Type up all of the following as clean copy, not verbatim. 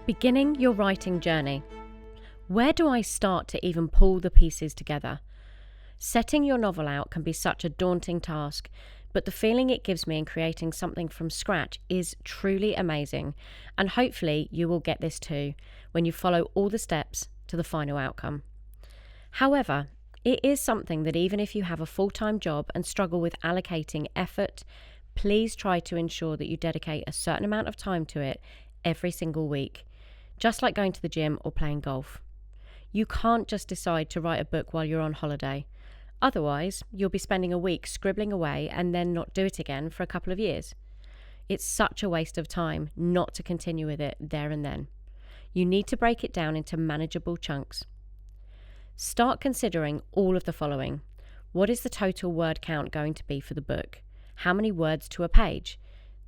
Beginning your writing journey. Where do I start to even pull the pieces together? Setting your novel out can be such a daunting task, but the feeling it gives me in creating something from scratch is truly amazing, and hopefully you will get this too when you follow all the steps to the final outcome. However, it is something that even if you have a full-time job and struggle with allocating effort, please try to ensure that you dedicate a certain amount of time to it every single week, just like going to the gym or playing golf. You can't just decide to write a book while you're on holiday. Otherwise, you'll be spending a week scribbling away and then not do it again for a couple of years. It's such a waste of time not to continue with it there and then. You need to break it down into manageable chunks. Start considering all of the following. What is the total word count going to be for the book? How many words to a page?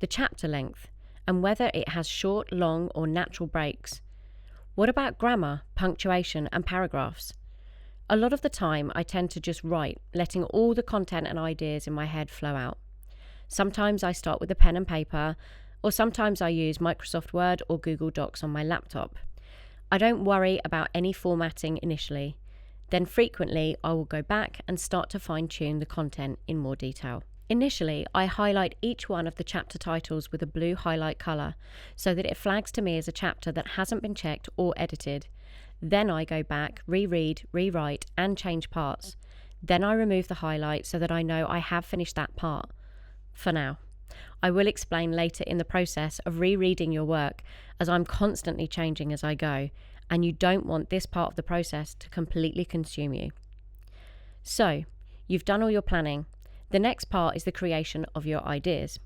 The chapter length, and whether it has short, long, or natural breaks. What about grammar, punctuation, and paragraphs? A lot of the time, I tend to just write, letting all the content and ideas in my head flow out. Sometimes I start with a pen and paper, or sometimes I use Microsoft Word or Google Docs on my laptop. I don't worry about any formatting initially. Then frequently, I will go back and start to fine-tune the content in more detail. Initially, I highlight each one of the chapter titles with a blue highlight colour so that it flags to me as a chapter that hasn't been checked or edited. Then I go back, reread, rewrite and change parts. Then I remove the highlight so that I know I have finished that part. For now. I will explain later in the process of rereading your work, as I'm constantly changing as I go, and you don't want this part of the process to completely consume you. So, you've done all your planning. The next part is the creation of your ideas.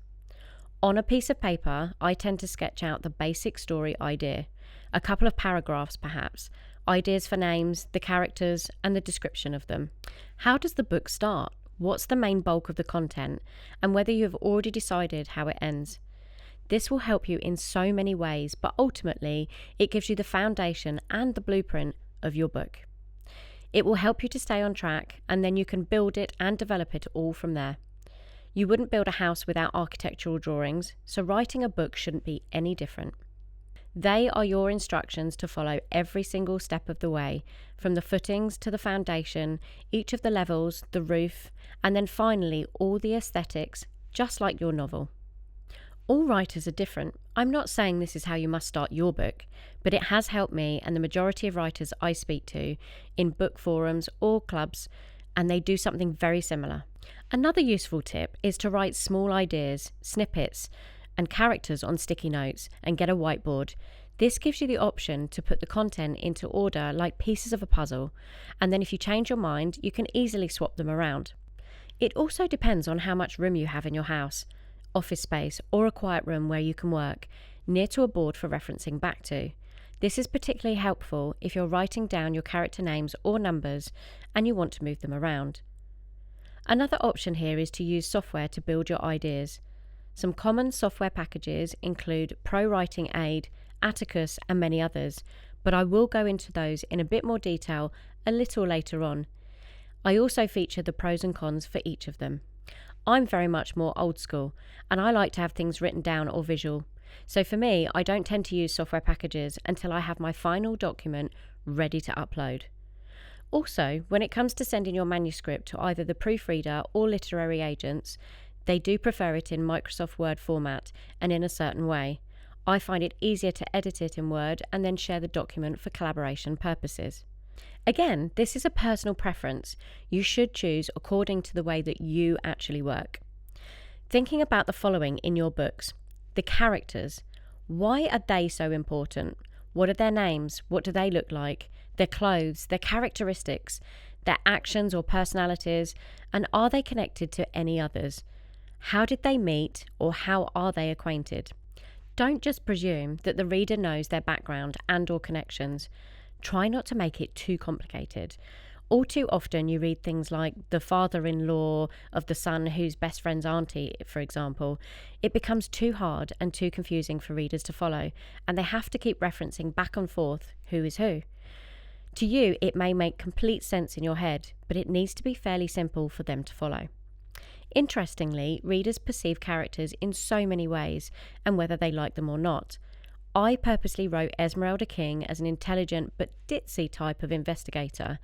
On a piece of paper, I tend to sketch out the basic story idea, a couple of paragraphs perhaps, ideas for names, the characters, and the description of them. How does the book start? What's the main bulk of the content? And whether you have already decided how it ends. This will help you in so many ways, but ultimately, it gives you the foundation and the blueprint of your book. It will help you to stay on track, and then you can build it and develop it all from there. You wouldn't build a house without architectural drawings, so writing a book shouldn't be any different. They are your instructions to follow every single step of the way, from the footings to the foundation, each of the levels, the roof, and then finally all the aesthetics, just like your novel. All writers are different. I'm not saying this is how you must start your book, but it has helped me and the majority of writers I speak to in book forums or clubs, and they do something very similar. Another useful tip is to write small ideas, snippets, and characters on sticky notes and get a whiteboard. This gives you the option to put the content into order like pieces of a puzzle, and then if you change your mind, you can easily swap them around. It also depends on how much room you have in your house, office space, or a quiet room where you can work, near to a board for referencing back to. This is particularly helpful if you're writing down your character names or numbers and you want to move them around. Another option here is to use software to build your ideas. Some common software packages include Pro Writing Aid, Atticus, and many others, but I will go into those in a bit more detail a little later on. I also feature the pros and cons for each of them. I'm very much more old school, and I like to have things written down or visual. So for me, I don't tend to use software packages until I have my final document ready to upload. Also, when it comes to sending your manuscript to either the proofreader or literary agents, they do prefer it in Microsoft Word format and in a certain way. I find it easier to edit it in Word and then share the document for collaboration purposes. Again, this is a personal preference. You should choose according to the way that you actually work. Thinking about the following in your books. The characters. Why are they so important? What are their names? What do they look like? Their clothes, their characteristics, their actions or personalities, and are they connected to any others? How did they meet, or how are they acquainted? Don't just presume that the reader knows their background and or connections. Try not to make it too complicated. All too often you read things like the father-in-law of the son who's best friend's auntie, for example. It becomes too hard and too confusing for readers to follow, and they have to keep referencing back and forth who is who. To you, it may make complete sense in your head, but it needs to be fairly simple for them to follow. Interestingly, readers perceive characters in so many ways, and whether they like them or not. I purposely wrote Esmeralda King as an intelligent but ditzy type of investigator.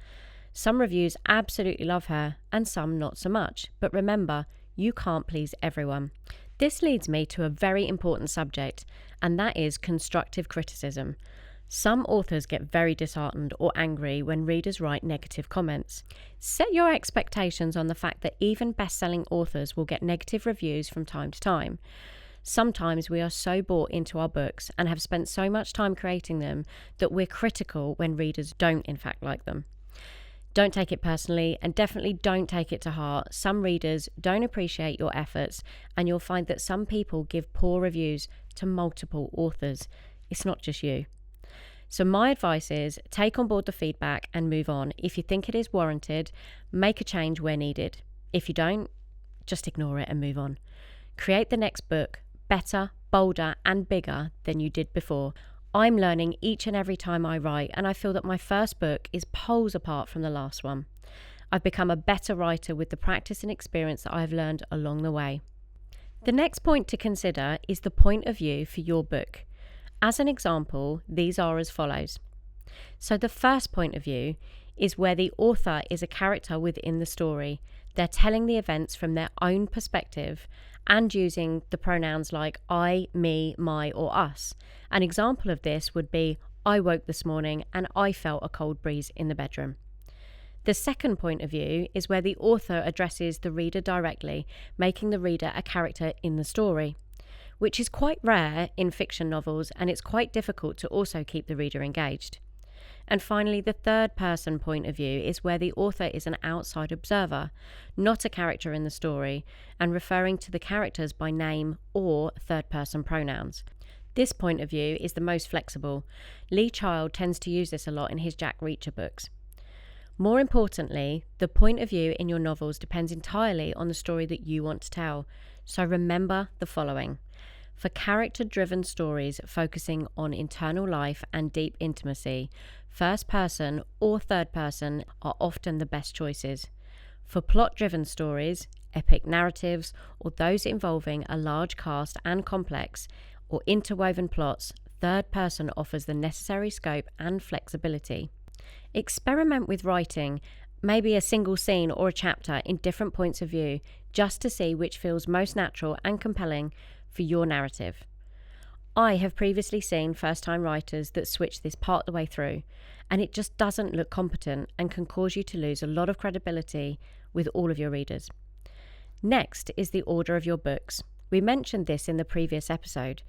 Some reviews absolutely love her and some not so much, but remember, you can't please everyone. This leads me to a very important subject, and that is constructive criticism. Some authors get very disheartened or angry when readers write negative comments. Set your expectations on the fact that even best-selling authors will get negative reviews from time to time. Sometimes we are so bought into our books and have spent so much time creating them that we're critical when readers don't in fact like them. Don't take it personally, and definitely don't take it to heart. Some readers don't appreciate your efforts, and you'll find that some people give poor reviews to multiple authors. It's not just you. So my advice is take on board the feedback and move on. If you think it is warranted, make a change where needed. If you don't, just ignore it and move on. Create the next book better, bolder, and bigger than you did before. I'm learning each and every time I write, and I feel that my first book is poles apart from the last one. I've become a better writer with the practice and experience that I've learned along the way. The next point to consider is the point of view for your book. As an example, these are as follows. So the first point of view is where the author is a character within the story. They're telling the events from their own perspective and using the pronouns like I, me, my, or us. An example of this would be, I woke this morning and I felt a cold breeze in the bedroom. The second point of view is where the author addresses the reader directly, making the reader a character in the story, which is quite rare in fiction novels, and it's quite difficult to also keep the reader engaged. And finally, the third person point of view is where the author is an outside observer, not a character in the story, and referring to the characters by name or third person pronouns. This point of view is the most flexible. Lee Child tends to use this a lot in his Jack Reacher books. More importantly, the point of view in your novels depends entirely on the story that you want to tell. So remember the following. For character-driven stories focusing on internal life and deep intimacy, first person or third person are often the best choices. For plot-driven stories, epic narratives, or those involving a large cast and complex or interwoven plots, third person offers the necessary scope and flexibility. Experiment with writing, maybe a single scene or a chapter in different points of view, just to see which feels most natural and compelling for your narrative. I have previously seen first-time writers that switch this part the way through, and it just doesn't look competent and can cause you to lose a lot of credibility with all of your readers. Next is the order of your books. We mentioned this in the previous episode,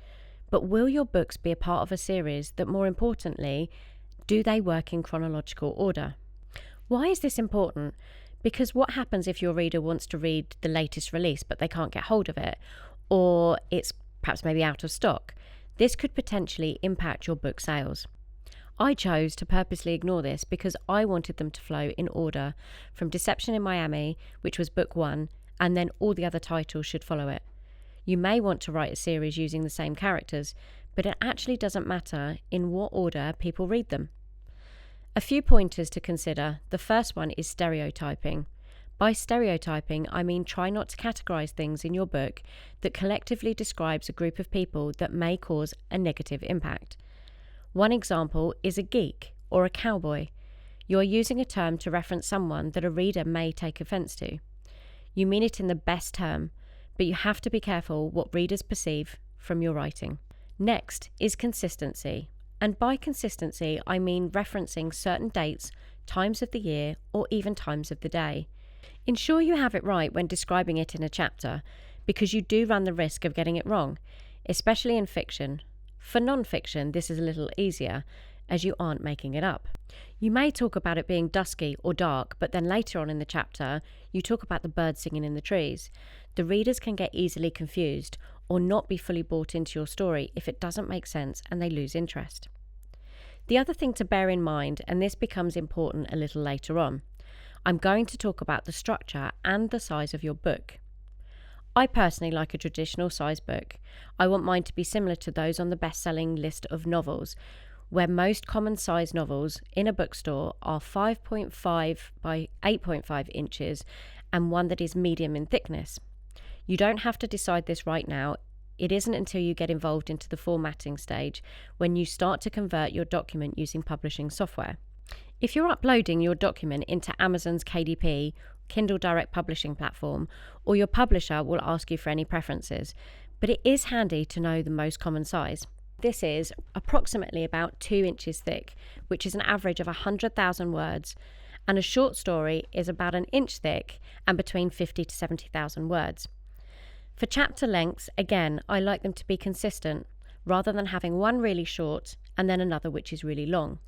but will your books be a part of a series that, more importantly, do they work in chronological order? Why is this important? Because what happens if your reader wants to read the latest release but they can't get hold of it, or it's perhaps maybe out of stock? This could potentially impact your book sales. I chose to purposely ignore this because I wanted them to flow in order from Deception in Miami, which was book 1, and then all the other titles should follow it. You may want to write a series using the same characters, but it actually doesn't matter in what order people read them. A few pointers to consider. The first one is stereotyping. By stereotyping, I mean try not to categorize things in your book that collectively describes a group of people that may cause a negative impact. One example is a geek or a cowboy. You are using a term to reference someone that a reader may take offense to. You mean it in the best term, but you have to be careful what readers perceive from your writing. Next is consistency. And by consistency, I mean referencing certain dates, times of the year, or even times of the day. Ensure you have it right when describing it in a chapter, because you do run the risk of getting it wrong, especially in fiction. For non-fiction, this is a little easier, as you aren't making it up. You may talk about it being dusky or dark, but then later on in the chapter, you talk about the birds singing in the trees. The readers can get easily confused or not be fully bought into your story if it doesn't make sense and they lose interest. The other thing to bear in mind, and this becomes important a little later on, I'm going to talk about the structure and the size of your book. I personally like a traditional size book. I want mine to be similar to those on the best-selling list of novels, where most common size novels in a bookstore are 5.5 by 8.5 inches and one that is medium in thickness. You don't have to decide this right now. It isn't until you get involved into the formatting stage when you start to convert your document using publishing software. If you're uploading your document into Amazon's KDP, Kindle Direct Publishing platform, or your publisher will ask you for any preferences, but it is handy to know the most common size. This is approximately about 2 inches thick, which is an average of 100,000 words, and a short story is about an inch thick and between 50 to 70,000 words. For chapter lengths, again, I like them to be consistent, rather than having one really short and then another which is really long.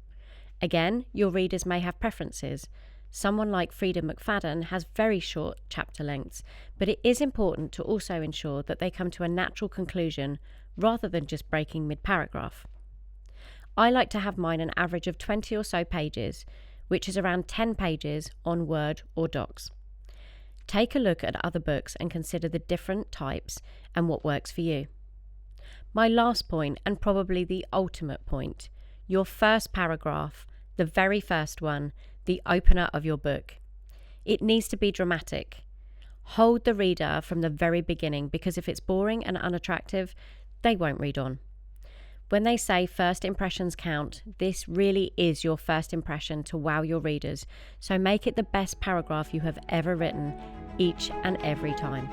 Again, your readers may have preferences. Someone like Frida McFadden has very short chapter lengths, but it is important to also ensure that they come to a natural conclusion rather than just breaking mid-paragraph. I like to have mine an average of 20 or so pages, which is around 10 pages on Word or Docs. Take a look at other books and consider the different types and what works for you. My last point, and probably the ultimate point, your first paragraph, the very first one, the opener of your book. It needs to be dramatic. Hold the reader from the very beginning, because if it's boring and unattractive, they won't read on. When they say first impressions count, this really is your first impression to wow your readers, so make it the best paragraph you have ever written each and every time.